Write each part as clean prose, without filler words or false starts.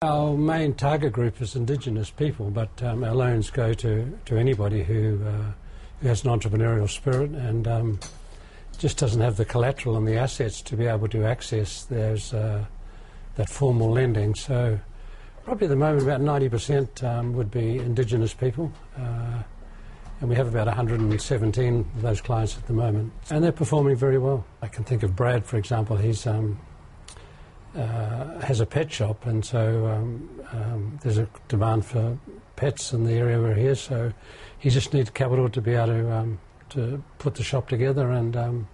Our main target group is indigenous people, but our loans go to anybody who has an entrepreneurial spirit and just doesn't have the collateral and the assets to be able to access that formal lending. So probably at the moment about 90% would be indigenous people, and we have about 117 of those clients at the moment, and they're performing very well. I can think of Brad, for example. He's has a pet shop, and so there's a demand for pets in the area where he is, so he just needs capital to be able to put the shop together and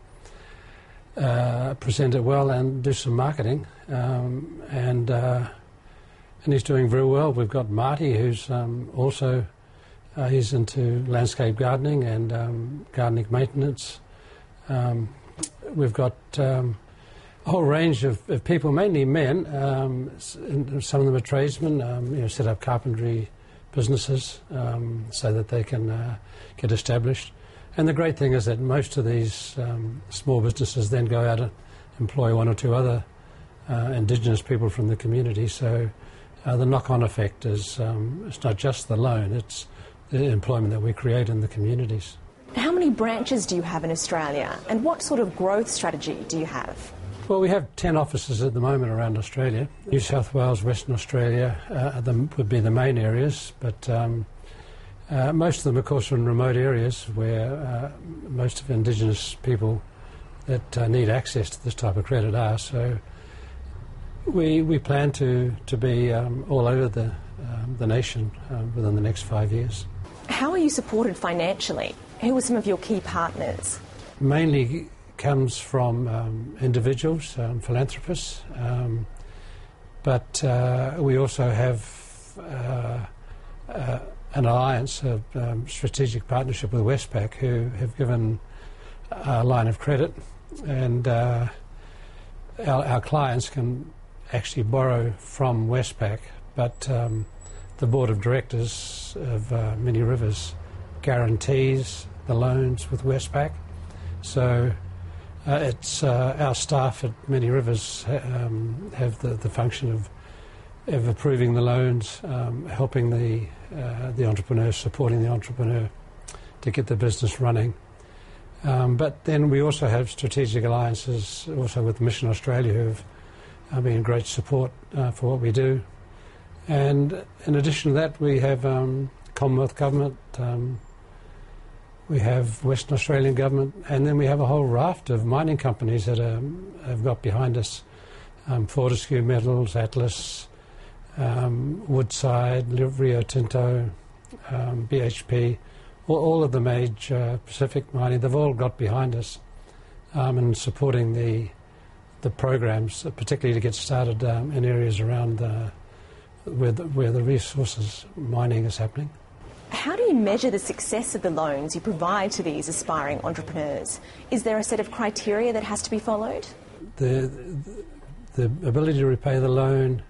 present it well and do some marketing, and he's doing very well. We've got Marty, who's also he's into landscape gardening and gardening maintenance. We've got a whole range of people, mainly men. Some of them are tradesmen, set up carpentry businesses so that they can get established. And the great thing is that most of these small businesses then go out and employ one or two other indigenous people from the community. So the knock-on effect is it's not just the loan, it's the employment that we create in the communities. How many branches do you have in Australia, and what sort of growth strategy do you have? Well, we have 10 offices at the moment around Australia. New South Wales, Western Australia would be the main areas, but most of them, of course, are in remote areas where most of indigenous people that need access to this type of credit are. So we plan to be all over the nation within the next 5 years. How are you supported financially? Who are some of your key partners? Mainly comes from individuals, philanthropists, but we also have an alliance, a strategic partnership with Westpac, who have given a line of credit, and our clients can actually borrow from Westpac, but the board of directors of Many Rivers guarantees the loans with Westpac. So it's our staff at Many Rivers have the function of approving the loans, helping the entrepreneur, supporting the entrepreneur to get the business running. But then we also have strategic alliances also with Mission Australia, who have been great support for what we do. And in addition to that, we have Commonwealth Government, we have Western Australian Government, and then we have a whole raft of mining companies that have got behind us. Fortescue Metals, Atlas, Woodside, Rio Tinto, BHP, all of the major Pacific mining, they've all got behind us in supporting the programs, particularly to get started in areas around where the resources mining is happening. How do you measure the success of the loans you provide to these aspiring entrepreneurs? Is there a set of criteria that has to be followed? The ability to repay the loan,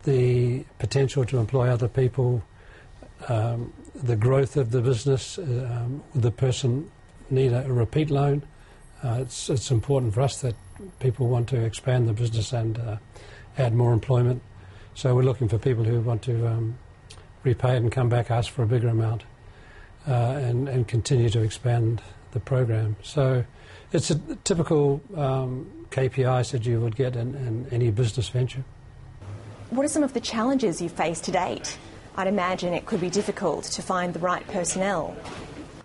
the potential to employ other people, the growth of the business, the person need a repeat loan. It's important for us that people want to expand the business and add more employment. So we're looking for people who want to repay it and come back, ask for a bigger amount, and continue to expand the program. So it's a typical KPIs that you would get in any business venture. What are some of the challenges you face to date? I'd imagine it could be difficult to find the right personnel.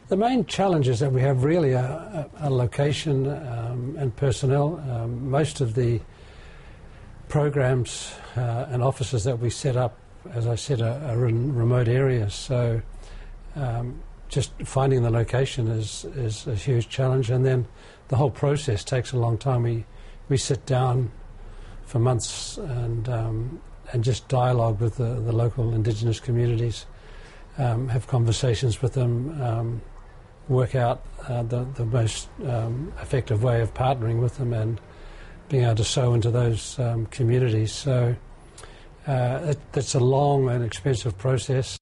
The main challenges that we have really are location and personnel. Most of the programs and offices that we set up, as I said, are in remote areas. So just finding the location is a huge challenge, and then the whole process takes a long time. We sit down for months and just dialogue with the local Indigenous communities, have conversations with them, work out the most effective way of partnering with them and being able to sow into those communities. So it's a long and expensive process.